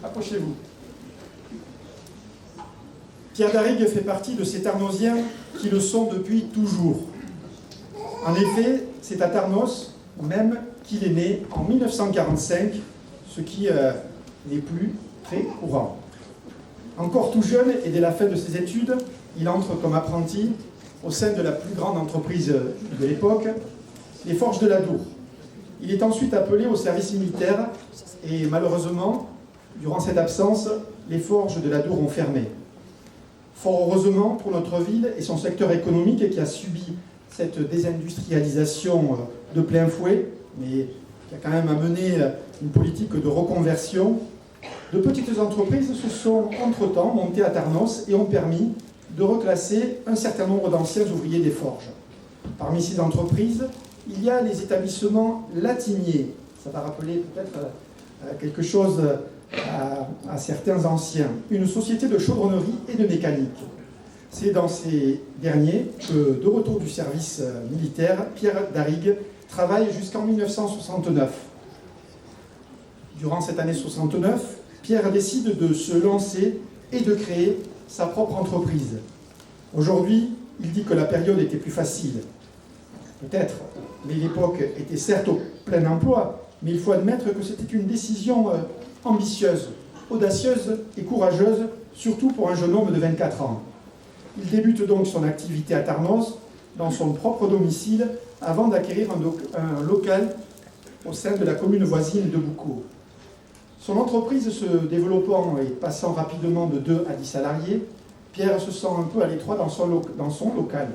Approchez-vous. Pierre Darrigue fait partie de ces Tarnosiens qui le sont depuis toujours. En effet, c'est à Tarnos même qu'il est né en 1945, ce qui n'est plus très courant. Encore tout jeune et dès la fin de ses études, il entre comme apprenti au sein de la plus grande entreprise de l'époque, les Forges de l'Adour. Il est ensuite appelé au service militaire et malheureusement, durant cette absence, les Forges de l'Adour ont fermé. Fort heureusement pour notre ville et son secteur économique qui a subi cette désindustrialisation de plein fouet, mais qui a quand même amené une politique de reconversion, de petites entreprises se sont entre-temps montées à Tarnos et ont permis de reclasser un certain nombre d'anciens ouvriers des forges. Parmi ces entreprises, il y a les établissements latiniers. Ça va rappeler peut-être quelque chose à certains anciens. Une société de chaudronnerie et de mécanique. C'est dans ces derniers que, de retour du service militaire, Pierre Darrigue travaille jusqu'en 1969. Durant cette année 69, Pierre décide de se lancer et de créer sa propre entreprise. Aujourd'hui, il dit que la période était plus facile. Peut-être, mais l'époque était certes au plein emploi, mais il faut admettre que c'était une décision ambitieuse, audacieuse et courageuse, surtout pour un jeune homme de 24 ans. Il débute donc son activité à Tarnos, dans son propre domicile, avant d'acquérir un local au sein de la commune voisine de Boucau. Son entreprise se développant et passant rapidement de 2 à 10 salariés, Pierre se sent un peu à l'étroit dans son local.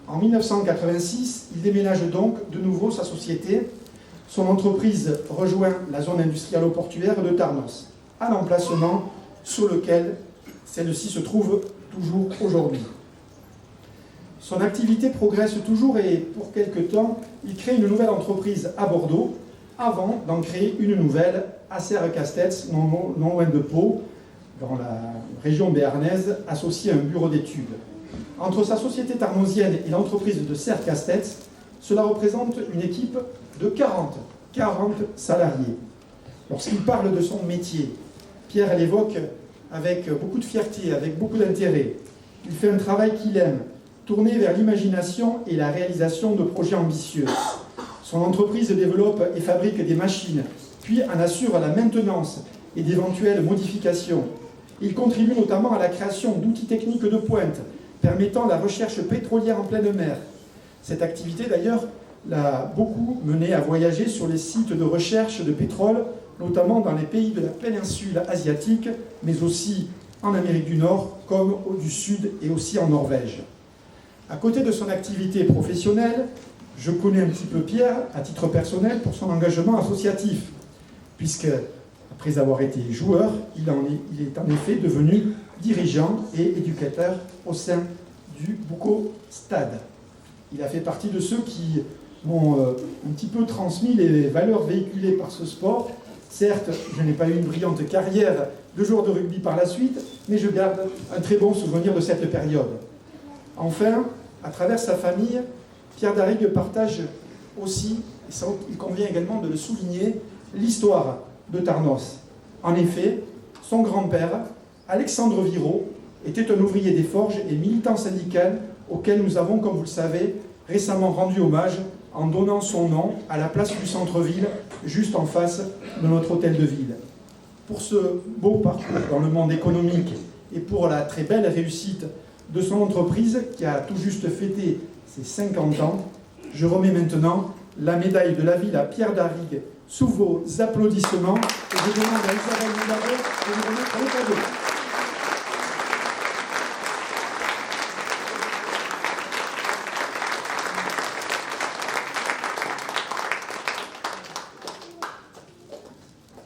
En 1986, il déménage donc de nouveau sa société. Son entreprise rejoint la zone industrielle-portuaire de Tarnos, à l'emplacement sur lequel celle-ci se trouve toujours aujourd'hui. Son activité progresse toujours et pour quelque temps, il crée une nouvelle entreprise à Bordeaux, avant d'en créer une nouvelle à Serres-Castets, non loin de Pau, dans la région béarnaise, associée à un bureau d'études. Entre sa société tarnosienne et l'entreprise de Serres-Castets, cela représente une équipe de 40 salariés. Lorsqu'il parle de son métier, Pierre l'évoque avec beaucoup de fierté, avec beaucoup d'intérêt. Il fait un travail qu'il aime, tourné vers l'imagination et la réalisation de projets ambitieux. Son entreprise développe et fabrique des machines, puis en assure la maintenance et d'éventuelles modifications. Il contribue notamment à la création d'outils techniques de pointe, permettant la recherche pétrolière en pleine mer. Cette activité, d'ailleurs, l'a beaucoup mené à voyager sur les sites de recherche de pétrole, notamment dans les pays de la péninsule asiatique, mais aussi en Amérique du Nord, comme du Sud et aussi en Norvège. À côté de son activité professionnelle, je connais un petit peu Pierre, à titre personnel, pour son engagement associatif, puisque, après avoir été joueur, il est en effet devenu dirigeant et éducateur au sein du Boucau Stade. Il a fait partie de ceux qui m'ont un petit peu transmis les valeurs véhiculées par ce sport. Certes, je n'ai pas eu une brillante carrière de joueur de rugby par la suite, mais je garde un très bon souvenir de cette période. Enfin, à travers sa famille, Pierre Darrigue partage aussi, et ça, il convient également de le souligner, l'histoire de Tarnos. En effet, son grand-père, Alexandre Viraud, était un ouvrier des forges et militant syndical auquel nous avons, comme vous le savez, récemment rendu hommage en donnant son nom à la place du centre-ville, juste en face de notre hôtel de ville. Pour ce beau parcours dans le monde économique et pour la très belle réussite de son entreprise qui a tout juste fêté ses 50 ans, je remets maintenant la médaille de la ville à Pierre Darrigue sous vos applaudissements et je demande à Isabelle Moularo de nous remettre le cadeau.